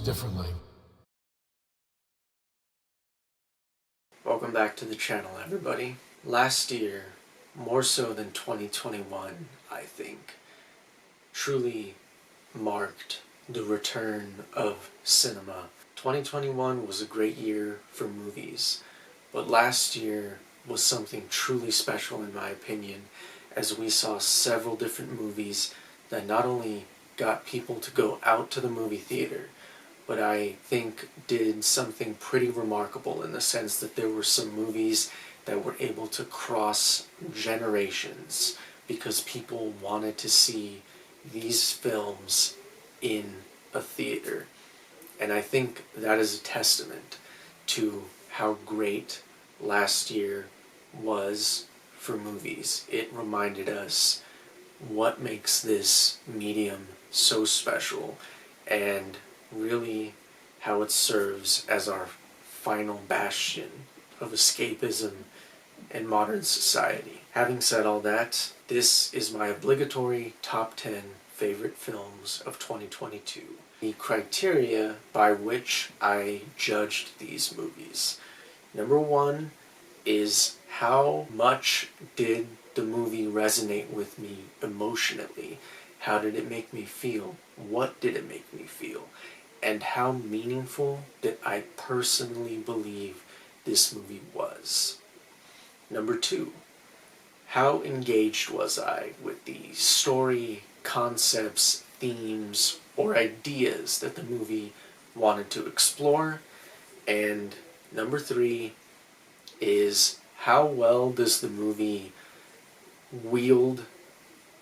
differently. Welcome back to the channel, everybody. Last year, more so than 2021, I think, truly marked the return of cinema. 2021 was a great year for movies, but last year was something truly special in my opinion, as we saw several different movies that not only got people to go out to the movie theater, but I think did something pretty remarkable in the sense that there were some movies that were able to cross generations because people wanted to see these films in a theater. And I think that is a testament to how great last year was for movies. It reminded us what makes this medium so special and really how it serves as our final bastion of escapism in modern society. Having said all that, this is my obligatory top 10 favorite films of 2022. The criteria by which I judged these movies. Number one is how much did the movie resonate with me emotionally? How did it make me feel? What did it make me feel? And how meaningful did I personally believe this movie was? Number two, how engaged was I with the story, concepts, themes, or ideas that the movie wanted to explore? And number three is how well does the movie wield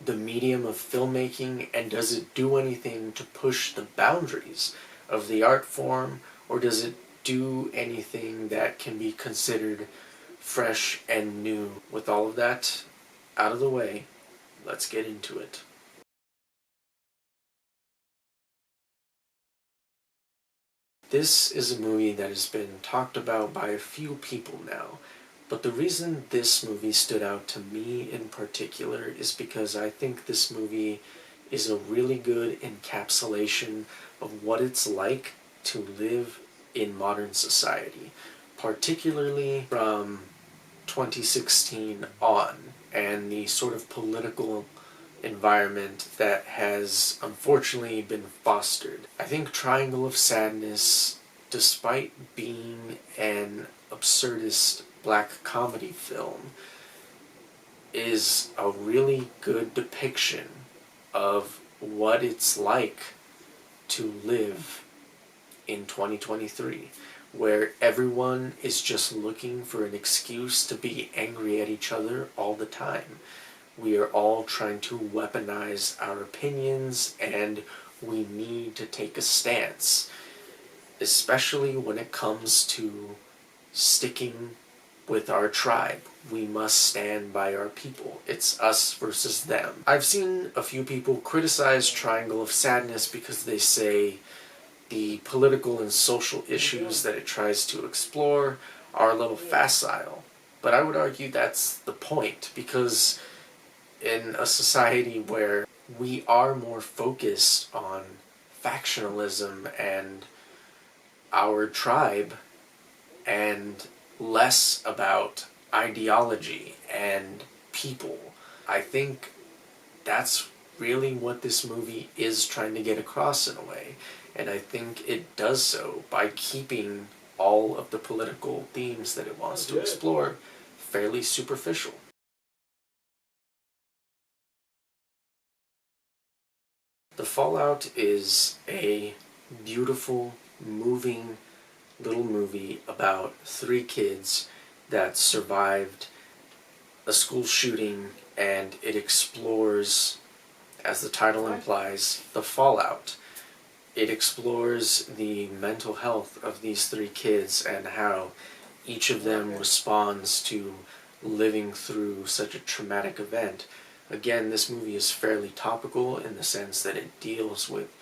the medium of filmmaking, and does it do anything to push the boundaries of the art form, or does it do anything that can be considered fresh and new? With all of that out of the way, let's get into it. This is a movie that has been talked about by a few people now, but the reason this movie stood out to me in particular is because I think this movie is a really good encapsulation of what it's like to live in modern society, particularly from 2016 on, and the sort of political environment that has unfortunately been fostered. I think Triangle of Sadness, despite being an absurdist black comedy film, is a really good depiction of what it's like to live in 2023, where everyone is just looking for an excuse to be angry at each other all the time. We are all trying to weaponize our opinions, and we need to take a stance, especially when it comes to sticking with our tribe. We must stand by our people. It's us versus them. I've seen a few people criticize Triangle of Sadness because they say the political and social issues that it tries to explore are a little facile. But I would argue that's the point, because in a society where we are more focused on factionalism and our tribe and less about ideology and people, I think that's really what this movie is trying to get across in a way. And I think it does so by keeping all of the political themes that it wants to explore fairly superficial. The Fallout is a beautiful, moving little movie about three kids that survived a school shooting, and it explores, as the title implies, the fallout. It explores the mental health of these three kids and how each of them responds to living through such a traumatic event. Again, this movie is fairly topical in the sense that it deals with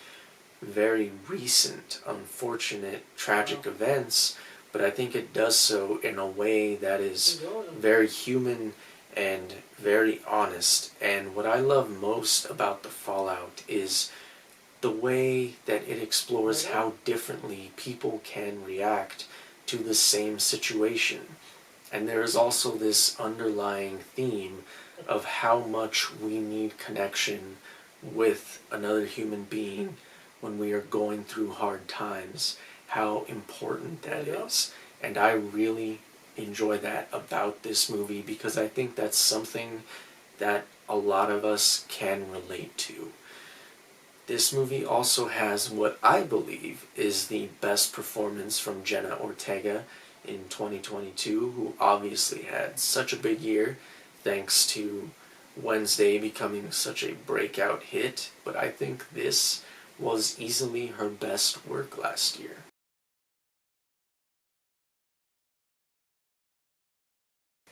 very recent, unfortunate, tragic events, but I think it does so in a way that is very human and very honest. And what I love most about The Fallout is the way that it explores how differently people can react to the same situation. And there is also this underlying theme of how much we need connection with another human being when we are going through hard times, how important that is. And I really enjoy that about this movie because I think that's something that a lot of us can relate to. This movie also has what I believe is the best performance from Jenna Ortega in 2022, who obviously had such a big year thanks to Wednesday becoming such a breakout hit, but I think this was easily her best work last year.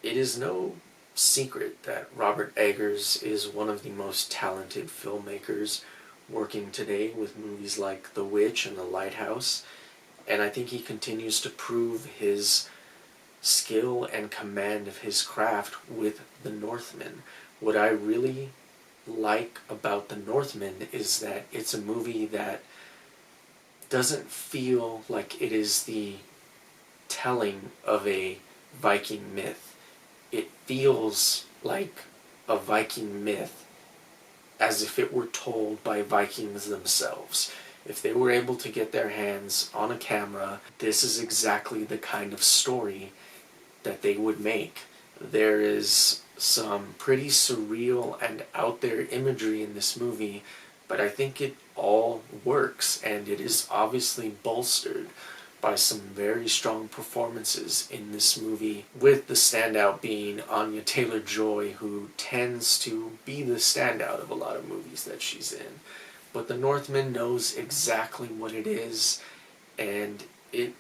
It is no secret that Robert Eggers is one of the most talented filmmakers working today with movies like The Witch and The Lighthouse, and I think he continues to prove his skill and command of his craft with The Northman. What I really like about The Northman is that it's a movie that doesn't feel like it is the telling of a Viking myth. It feels like a Viking myth as if it were told by Vikings themselves. If they were able to get their hands on a camera, this is exactly the kind of story that they would make. There is some pretty surreal and out there imagery in this movie, but I think it all works, and it is obviously bolstered by some very strong performances in this movie, with the standout being Anya Taylor-Joy, who tends to be the standout of a lot of movies that she's in. But The Northman knows exactly what it is, and it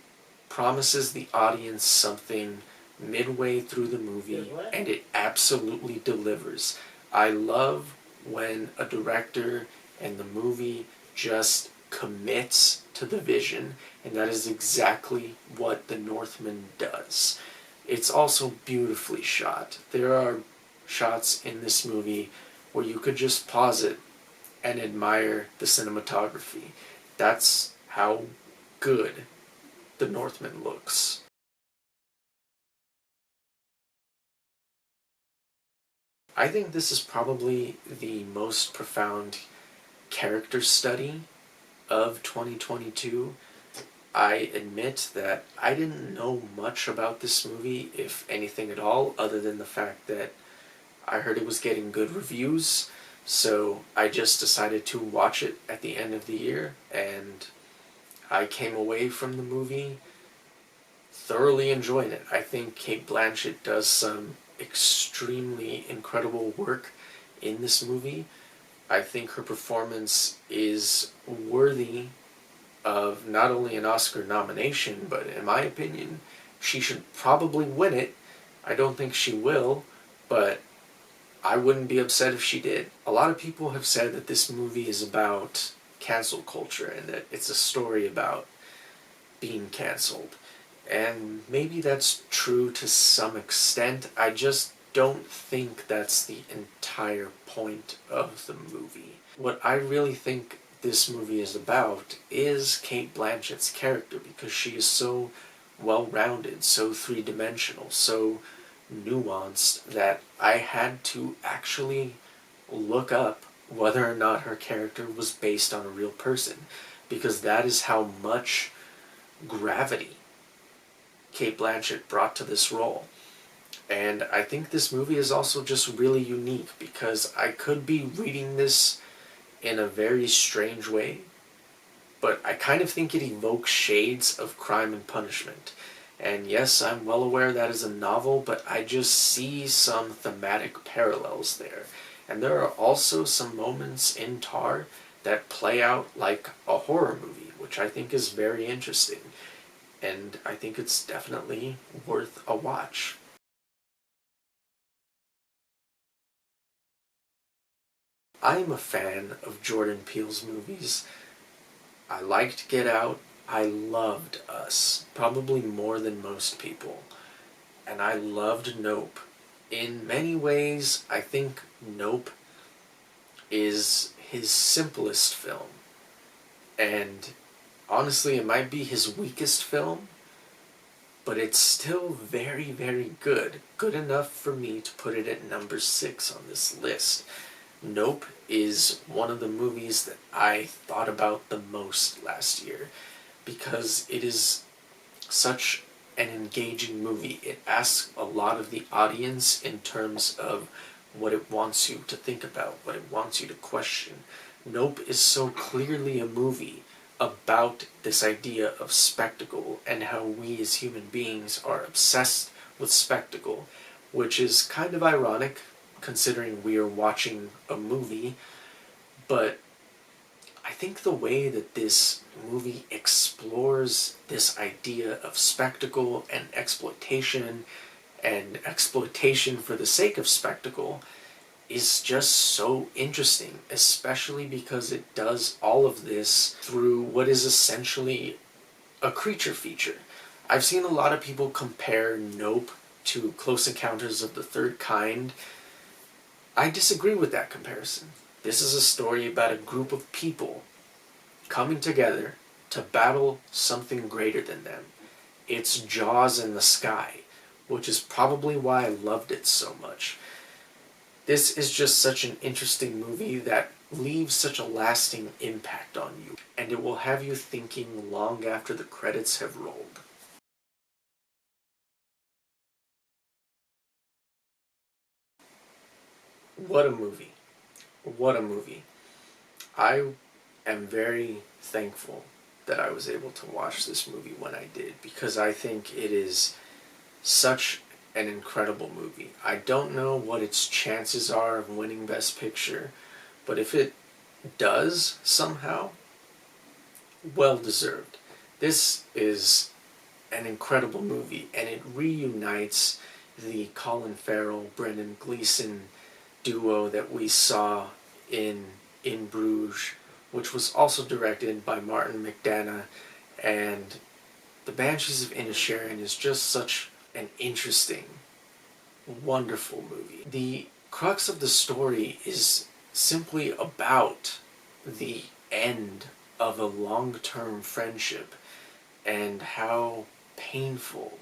promises the audience something midway through the movie, and it absolutely delivers. I love when a director and the movie just commits to the vision, and that is exactly what The Northman does. It's also beautifully shot. There are shots in this movie where you could just pause it and admire the cinematography. That's how good The Northman looks. I think this is probably the most profound character study of 2022. I admit that I didn't know much about this movie, if anything at all, other than the fact that I heard it was getting good reviews, so I just decided to watch it at the end of the year, and I came away from the movie thoroughly enjoying it. I think Cate Blanchett does some extremely incredible work in this movie. I think her performance is worthy of not only an Oscar nomination, but in my opinion, she should probably win it. I don't think she will, but I wouldn't be upset if she did. A lot of people have said that this movie is about cancel culture and that it's a story about being canceled. And maybe that's true to some extent. I just don't think that's the entire point of the movie. What I really think this movie is about is Cate Blanchett's character, because she is so well-rounded, so three-dimensional, so nuanced, that I had to actually look up whether or not her character was based on a real person, because that is how much gravity Cate Blanchett brought to this role. And I think this movie is also just really unique because I could be reading this in a very strange way, but I kind of think it evokes shades of Crime and Punishment. And yes, I'm well aware that is a novel, but I just see some thematic parallels there. And there are also some moments in Tar that play out like a horror movie, which I think is very interesting. And I think it's definitely worth a watch. I'm a fan of Jordan Peele's movies. I liked Get Out. I loved Us, probably more than most people. And I loved Nope. In many ways, I think Nope is his simplest film. And honestly, it might be his weakest film, but it's still very, very good. Good enough for me to put it at number 6 on this list. Nope is one of the movies that I thought about the most last year because it is such an engaging movie. It asks a lot of the audience in terms of what it wants you to think about, what it wants you to question. Nope is so clearly a movie about this idea of spectacle and how we as human beings are obsessed with spectacle, which is kind of ironic considering we are watching a movie, but I think the way that this movie explores this idea of spectacle and exploitation for the sake of spectacle is just so interesting, especially because it does all of this through what is essentially a creature feature. I've seen a lot of people compare Nope to Close Encounters of the Third Kind. I disagree with that comparison. This is a story about a group of people coming together to battle something greater than them. It's Jaws in the sky, which is probably why I loved it so much. This is just such an interesting movie that leaves such a lasting impact on you, and it will have you thinking long after the credits have rolled. What a movie. What a movie. I am very thankful that I was able to watch this movie when I did, because I think it is such an incredible movie. I don't know what its chances are of winning Best Picture, but if it does somehow, well deserved. This is an incredible movie, and it reunites the Colin Farrell, Brendan Gleeson duo that we saw in Bruges, which was also directed by Martin McDonagh, and The Banshees of Inisherin is just such an interesting, wonderful movie. The crux of the story is simply about the end of a long-term friendship and how painful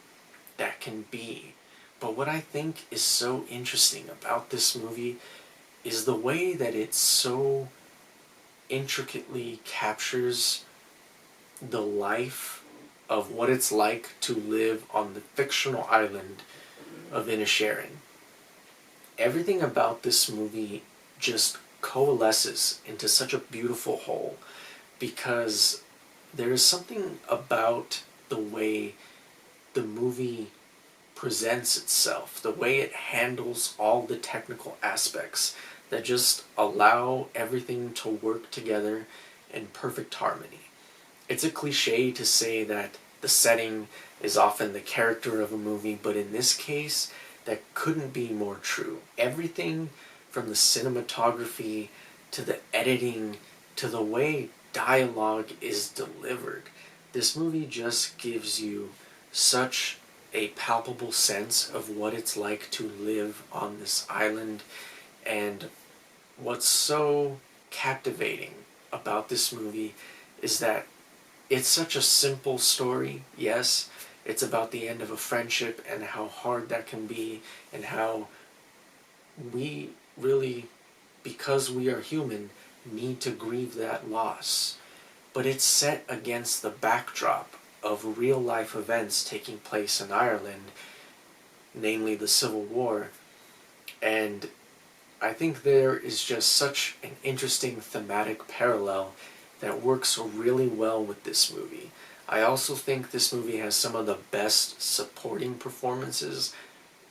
that can be. But what I think is so interesting about this movie is the way that it so intricately captures the life of what it's like to live on the fictional island of Inisherin. Everything about this movie just coalesces into such a beautiful whole because there is something about the way the movie presents itself, the way it handles all the technical aspects that just allow everything to work together in perfect harmony. It's a cliche to say that the setting is often the character of a movie, but in this case, that couldn't be more true. Everything from the cinematography to the editing to the way dialogue is delivered, this movie just gives you such a palpable sense of what it's like to live on this island. And what's so captivating about this movie is that it's such a simple story. Yes, it's about the end of a friendship and how hard that can be, and how we really, because we are human, need to grieve that loss. But it's set against the backdrop of real life events taking place in Ireland, namely the Civil War, and I think there is just such an interesting thematic parallel that works really well with this movie. I also think this movie has some of the best supporting performances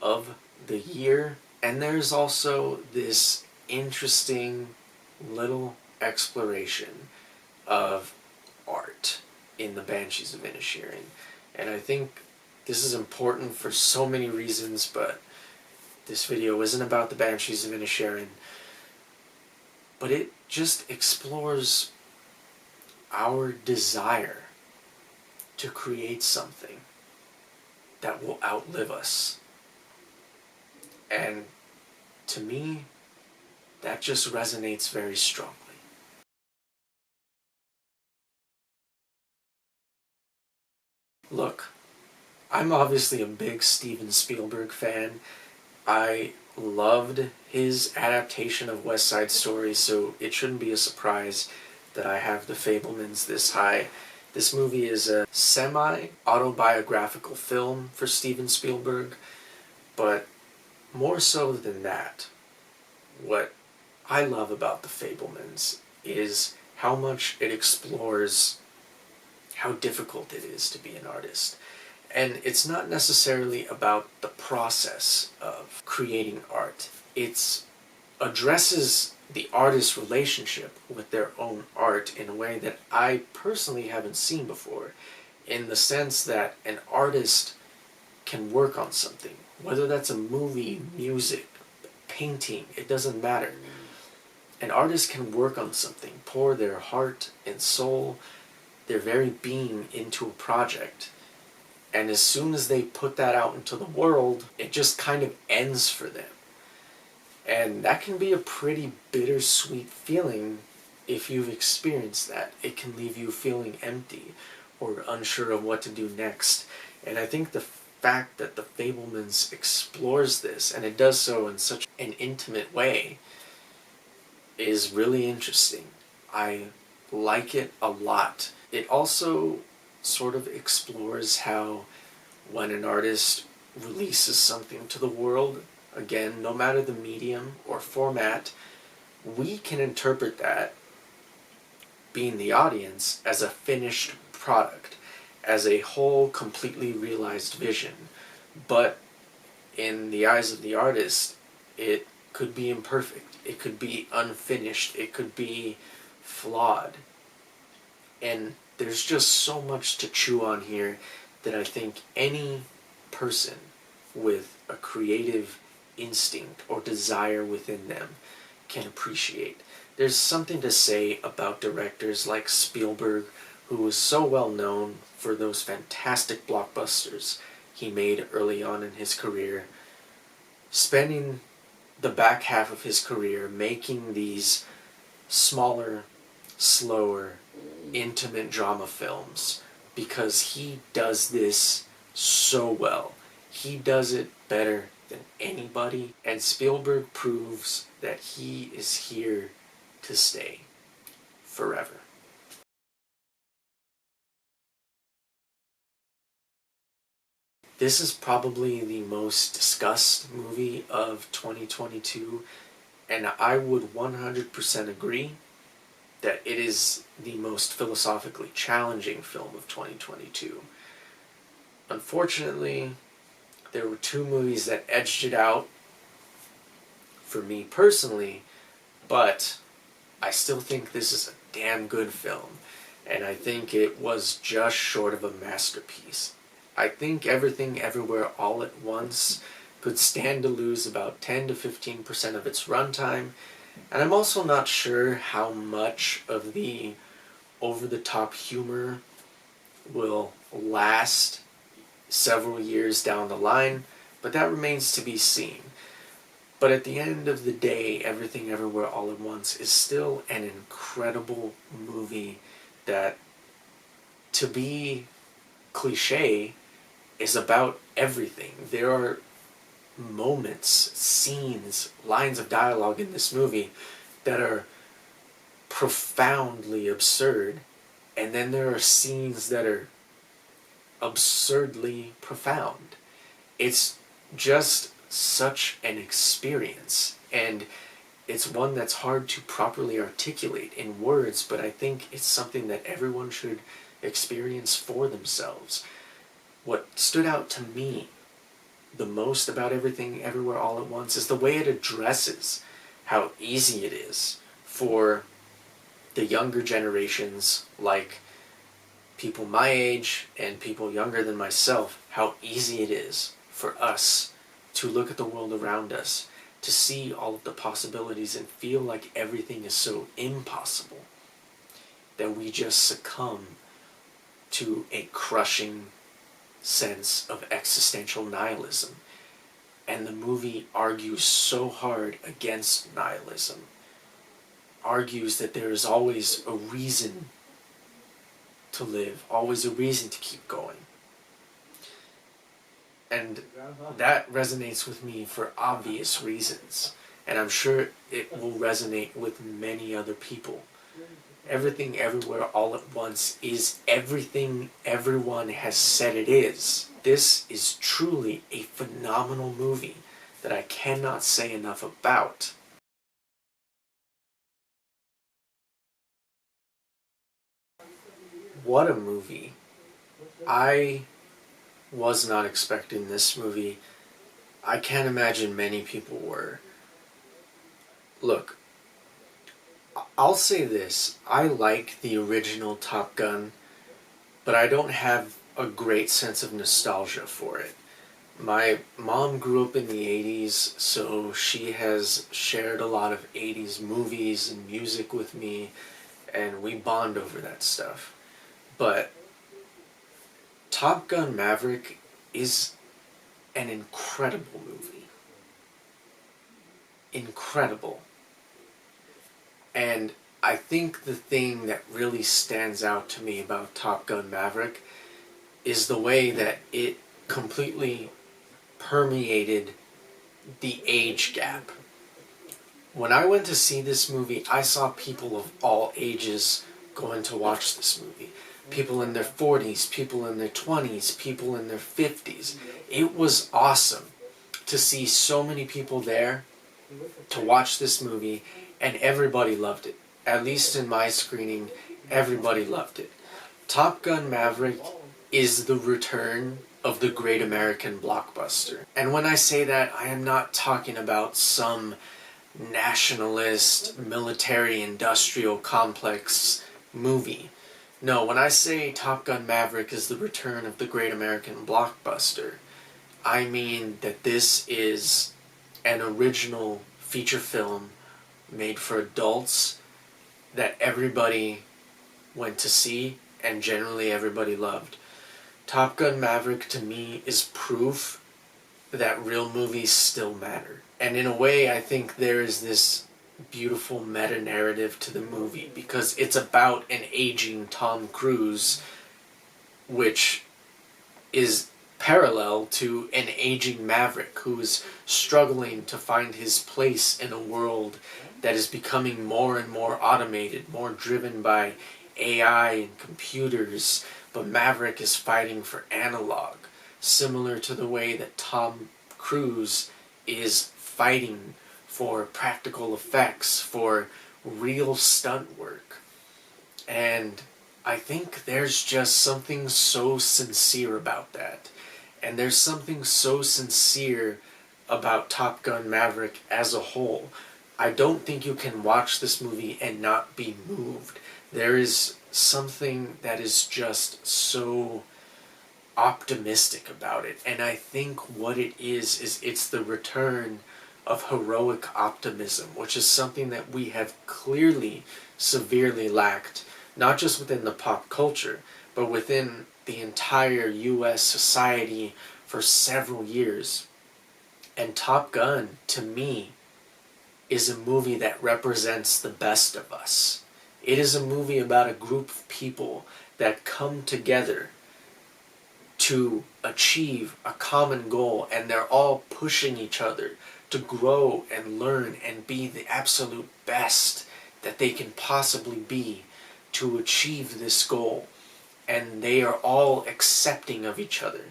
of the year, and there's also this interesting little exploration of art in The Banshees of Inisherin. And I think this is important for so many reasons, but this video isn't about The Banshees of Inisherin, but it just explores our desire to create something that will outlive us. And to me, that just resonates very strongly. Look, I'm obviously a big Steven Spielberg fan. I loved his adaptation of West Side Story, so it shouldn't be a surprise that I have The Fabelmans this high. This movie is a semi-autobiographical film for Steven Spielberg, but more so than that, what I love about The Fabelmans is how much it explores how difficult it is to be an artist. And it's not necessarily about the process of creating art. It addresses the artist's relationship with their own art in a way that I personally haven't seen before, in the sense that an artist can work on something, whether that's a movie, music, painting, it doesn't matter. An artist can work on something, pour their heart and soul, their very being into a project. And as soon as they put that out into the world, it just kind of ends for them. And that can be a pretty bittersweet feeling if you've experienced that. It can leave you feeling empty or unsure of what to do next. And I think the fact that The Fabelmans explores this, and it does so in such an intimate way, is really interesting. I like it a lot. It also sort of explores how when an artist releases something to the world, again, no matter the medium or format, we can interpret that, being the audience, as a finished product, as a whole, completely realized vision. But in the eyes of the artist, it could be imperfect, it could be unfinished, it could be flawed. And there's just so much to chew on here that I think any person with a creative instinct or desire within them can appreciate. There's something to say about directors like Spielberg, who was so well known for those fantastic blockbusters he made early on in his career, spending the back half of his career making these smaller, slower, intimate drama films, because he does this so well. He does it better than anybody, and Spielberg proves that he is here to stay forever. This is probably the most discussed movie of 2022, and I would 100% agree that it is the most philosophically challenging film of 2022. Unfortunately, there were two movies that edged it out for me personally, but I still think this is a damn good film, and I think it was just short of a masterpiece. I think Everything Everywhere All at Once could stand to lose about 10 to 15% of its runtime, and I'm also not sure how much of the over-the-top humor will last several years down the line, but that remains to be seen. But at the end of the day, Everything Everywhere All at Once is still an incredible movie that, to be cliche, is about everything. There are moments, scenes, lines of dialogue in this movie that are profoundly absurd, and then there are scenes that are absurdly profound. It's just such an experience, and it's one that's hard to properly articulate in words, but I think it's something that everyone should experience for themselves. What stood out to me the most about Everything Everywhere All at Once is the way it addresses how easy it is for the younger generations, like people my age and people younger than myself, how easy it is for us to look at the world around us, to see all of the possibilities and feel like everything is so impossible that we just succumb to a crushing sense of existential nihilism. And the movie argues so hard against nihilism, argues that there is always a reason to live, always a reason to keep going. And that resonates with me for obvious reasons. And I'm sure it will resonate with many other people. Everything Everywhere All at Once is everything everyone has said it is. This is truly a phenomenal movie that I cannot say enough about. What a movie. I was not expecting this movie. I can't imagine many people were. Look, I'll say this. I like the original Top Gun, but I don't have a great sense of nostalgia for it. My mom grew up in the 80s, so she has shared a lot of 80s movies and music with me, and we bond over that stuff. But Top Gun Maverick is an incredible movie. Incredible. And I think the thing that really stands out to me about Top Gun Maverick is the way that it completely permeated the age gap. When I went to see this movie, I saw people of all ages going to watch this movie. People in their 40s, people in their 20s, people in their 50s. It was awesome to see so many people there to watch this movie, and everybody loved it. At least in my screening, everybody loved it. Top Gun Maverick is the return of the great American blockbuster. And when I say that, I am not talking about some nationalist, military-industrial complex movie. No, when I say Top Gun Maverick is the return of the great American blockbuster, I mean that this is an original feature film made for adults that everybody went to see and generally everybody loved. Top Gun Maverick to me is proof that real movies still matter. And in a way, I think there is this beautiful meta-narrative to the movie because it's about an aging Tom Cruise, which is parallel to an aging Maverick who is struggling to find his place in a world that is becoming more and more automated, more driven by AI and computers, but Maverick is fighting for analog, similar to the way that Tom Cruise is fighting for practical effects, for real stunt work. And I think there's just something so sincere about that. And there's something so sincere about Top Gun Maverick as a whole. I don't think you can watch this movie and not be moved. There is something that is just so optimistic about it. And I think what it is it's the return of heroic optimism, which is something that we have clearly severely lacked, not just within the pop culture, but within the entire US society for several years. And Top Gun, to me, is a movie that represents the best of us. It is a movie about a group of people that come together to achieve a common goal, and they're all pushing each other to grow and learn and be the absolute best that they can possibly be to achieve this goal. And they are all accepting of each other.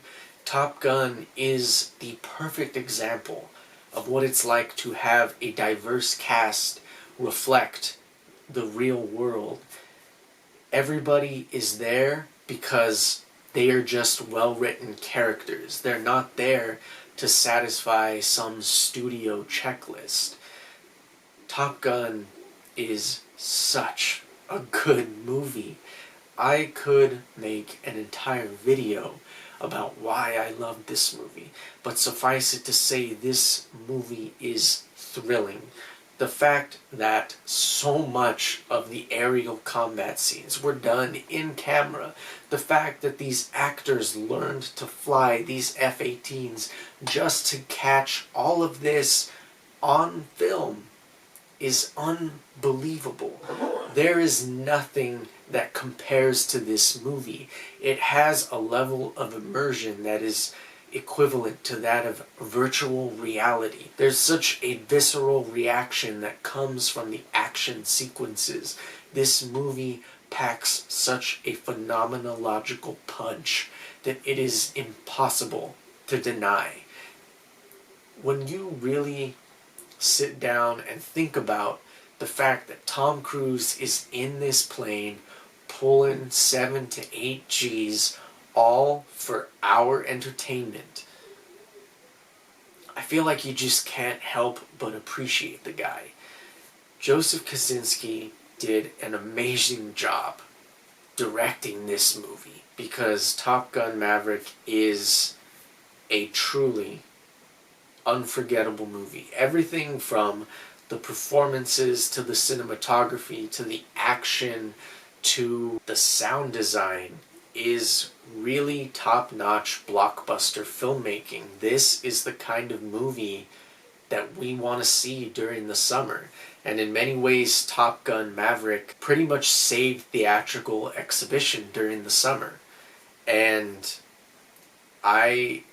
Top Gun is the perfect example of what it's like to have a diverse cast reflect the real world. Everybody is there because they are just well-written characters. They're not there to satisfy some studio checklist. Top Gun is such a good movie. I could make an entire video about why I love this movie, but suffice it to say, this movie is thrilling. The fact that so much of the aerial combat scenes were done in camera, the fact that these actors learned to fly these F-18s just to catch all of this on film is unbelievable. There is nothing that compares to this movie. It has a level of immersion that is equivalent to that of virtual reality. There's such a visceral reaction that comes from the action sequences. This movie packs such a phenomenological punch that it is impossible to deny. When you really sit down and think about the fact that Tom Cruise is in this plane pulling 7 to 8 G's all for our entertainment, I feel like you just can't help but appreciate the guy. Joseph Kosinski did an amazing job directing this movie, because Top Gun Maverick is a truly unforgettable movie. Everything from the performances to the cinematography to the action to the sound design is really top-notch blockbuster filmmaking. This is the kind of movie that we want to see during the summer. And in many ways, Top Gun Maverick pretty much saved theatrical exhibition during the summer. And I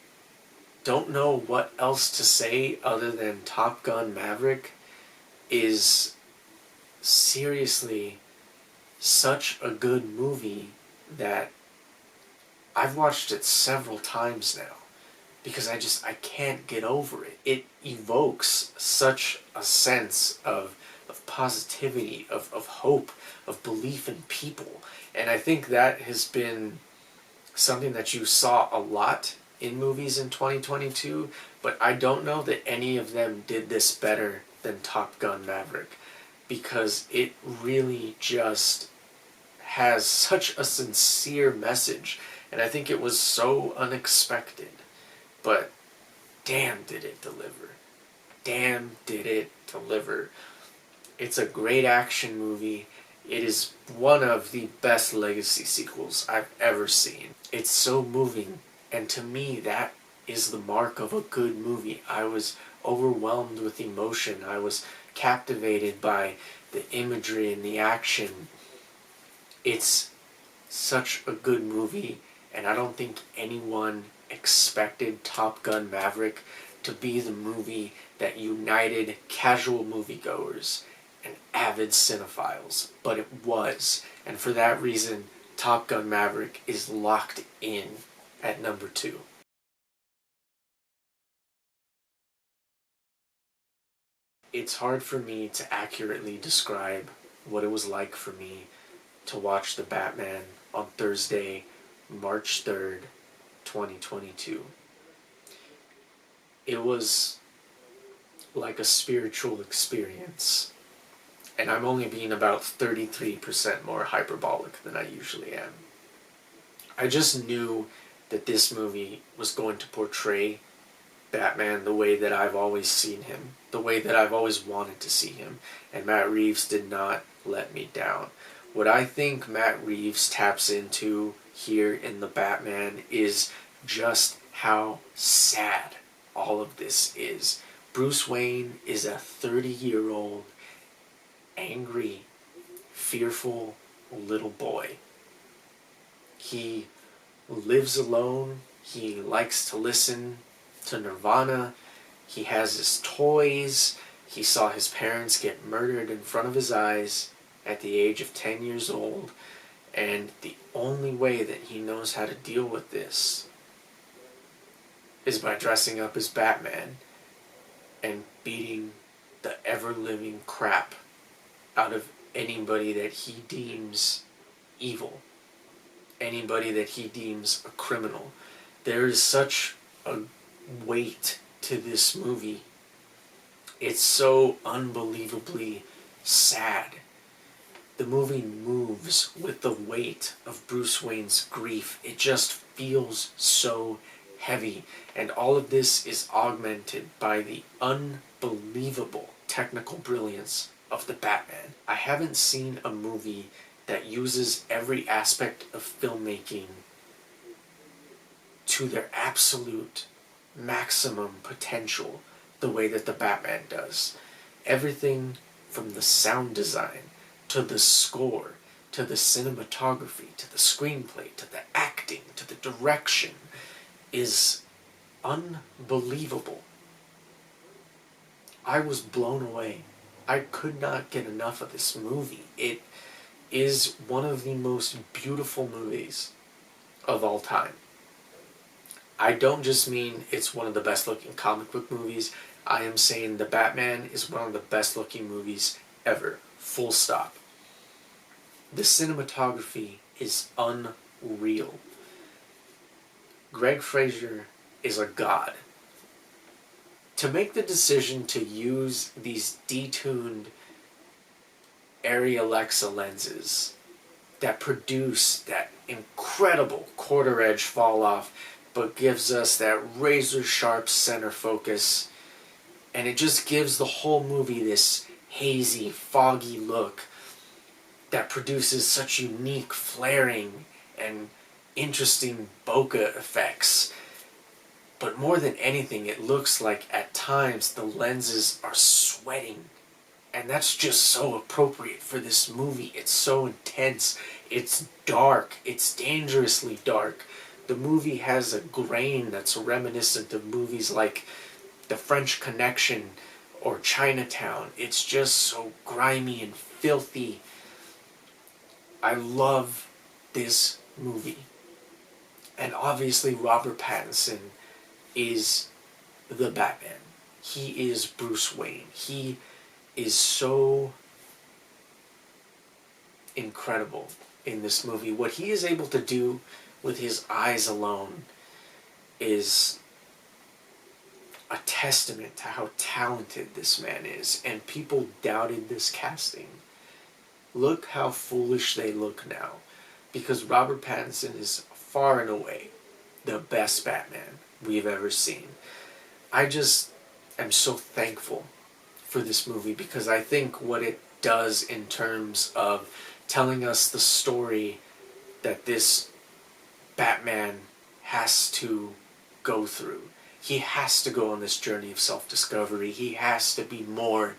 don't know what else to say other than Top Gun Maverick is seriously such a good movie that I've watched it several times now, because I can't get over it. It evokes such a sense of positivity, of hope, of belief in people. And I think that has been something that you saw a lot in movies in 2022, but I don't know that any of them did this better than Top Gun Maverick, because it really just has such a sincere message, and I think it was so unexpected, but damn did it deliver. Damn did it deliver. It's a great action movie. It is one of the best legacy sequels I've ever seen. It's so moving, and to me that is the mark of a good movie. I was overwhelmed with emotion. I was captivated by the imagery and the action. It's such a good movie, and I don't think anyone expected Top Gun Maverick to be the movie that united casual moviegoers and avid cinephiles, but it was. And for that reason, Top Gun Maverick is locked in at number 2. It's hard for me to accurately describe what it was like for me to watch The Batman on Thursday, March 3rd, 2022. It was like a spiritual experience, and I'm only being about 33% more hyperbolic than I usually am. I just knew that this movie was going to portray Batman the way that I've always seen him, the way that I've always wanted to see him, and Matt Reeves did not let me down. What I think Matt Reeves taps into here in The Batman is just how sad all of this is. Bruce Wayne is a 30-year-old, angry, fearful little boy. He lives alone. He likes to listen to Nirvana. He has his toys. He saw his parents get murdered in front of his eyes at the age of 10 years old, and the only way that he knows how to deal with this is by dressing up as Batman and beating the ever-living crap out of anybody that he deems evil, anybody that he deems a criminal. There is such a weight to this movie. It's so unbelievably sad. The movie moves with the weight of Bruce Wayne's grief. It just feels so heavy, and all of this is augmented by the unbelievable technical brilliance of the Batman. I haven't seen a movie that uses every aspect of filmmaking to their absolute maximum potential the way that the Batman does. Everything from the sound design to the score to the cinematography to the screenplay to the acting to the direction is unbelievable. I was blown away. I could not get enough of this movie. It is one of the most beautiful movies of all time. I don't just mean it's one of the best looking comic book movies. I am saying The Batman is one of the best looking movies ever. Full stop. The cinematography is unreal. Greg Fraser is a god. To make the decision to use these detuned Arri Alexa lenses that produce that incredible quarter edge fall off, but gives us that razor sharp center focus, and it just gives the whole movie this hazy, foggy look that produces such unique flaring and interesting bokeh effects. But more than anything, it looks like at times the lenses are sweating. And that's just so appropriate for this movie. It's so intense. It's dark. It's dangerously dark. The movie has a grain that's reminiscent of movies like The French Connection or Chinatown. It's just so grimy and filthy. I love this movie. And obviously Robert Pattinson is the Batman. He is Bruce Wayne. He is so incredible in this movie. What he is able to do with his eyes alone is a testament to how talented this man is. And people doubted this casting. Look how foolish they look now. Because Robert Pattinson is far and away the best Batman we've ever seen. I just am so thankful for this movie because I think what it does in terms of telling us the story that this Batman has to go through. He has to go on this journey of self-discovery. He has to be more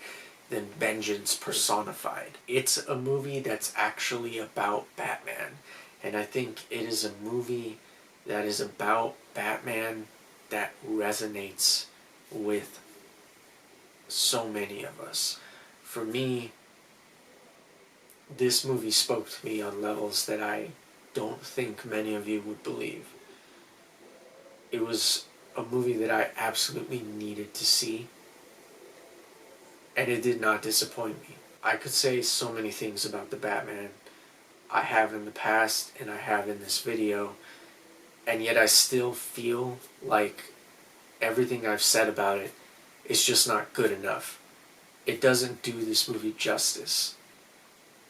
than vengeance personified. It's a movie that's actually about Batman. And I think it is a movie that is about Batman that resonates with so many of us. For me, this movie spoke to me on levels that I don't think many of you would believe. It was a movie that I absolutely needed to see, and it did not disappoint me. I could say so many things about the Batman. I have in the past, and I have in this video, and yet I still feel like everything I've said about it is just not good enough. It doesn't do this movie justice,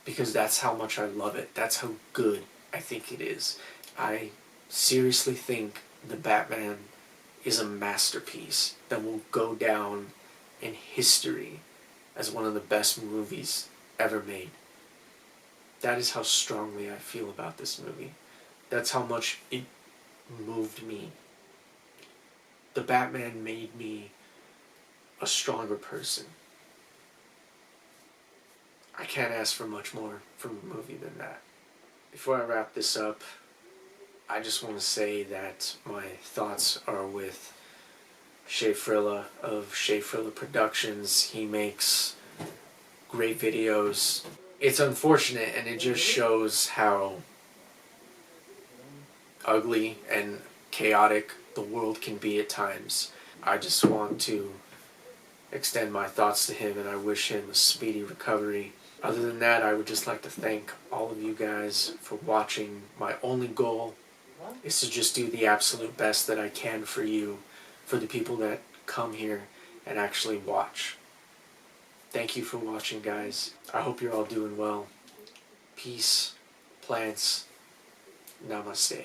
because that's how much I love it. That's how good I think it is. I seriously think The Batman is a masterpiece that will go down in history as one of the best movies ever made. That is how strongly I feel about this movie. That's how much it moved me. The Batman made me a stronger person. I can't ask for much more from a movie than that. Before I wrap this up, I just want to say that my thoughts are with Shea Frilla of Shea Frilla Productions. He makes great videos. It's unfortunate, and it just shows how ugly and chaotic the world can be at times. I just want to extend my thoughts to him, and I wish him a speedy recovery. Other than that, I would just like to thank all of you guys for watching. My only goal is to just do the absolute best that I can for you, for the people that come here and actually watch. Thank you for watching, guys. I hope you're all doing well. Peace, plants, namaste.